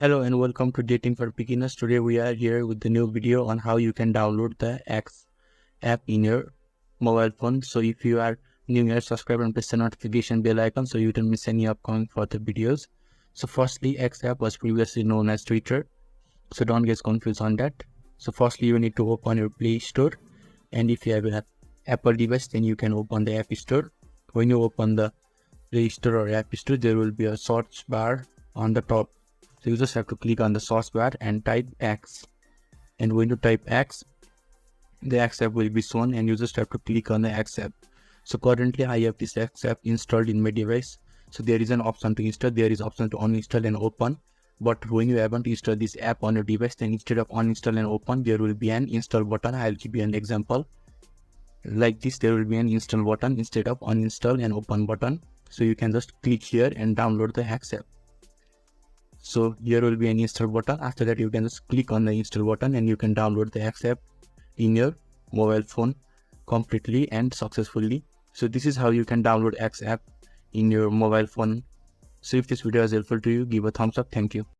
Hello and welcome to Dating for Beginners. Today we are here with the new video on how you can download the X app in your mobile phone. So if you are new here, subscribe and press the notification bell icon so you don't miss any upcoming further videos. So firstly, X app was previously known as Twitter. So don't get confused on that. So firstly, you need to open your Play Store, and if you have an Apple device, then you can open the App Store. When you open the Play Store or App Store, there will be a search bar on the top. So you just have to click on the search bar and type X. And when you type X, the X app will be shown and you just have to click on the X app. So currently I have this X app installed in my device. So there is an option to install, there is option to uninstall and open. But when you haven't installed this app on your device, then instead of uninstall and open, there will be an install button. I'll give you an example. Like this, there will be an install button instead of uninstall and open button. So you can just click here and download the X app. So here will be an install button. After that, you can just click on the install button and you can download the X app in your mobile phone completely and successfully. So this is how you can download X app in your mobile phone. So if this video is helpful to you, give a thumbs up. Thank you.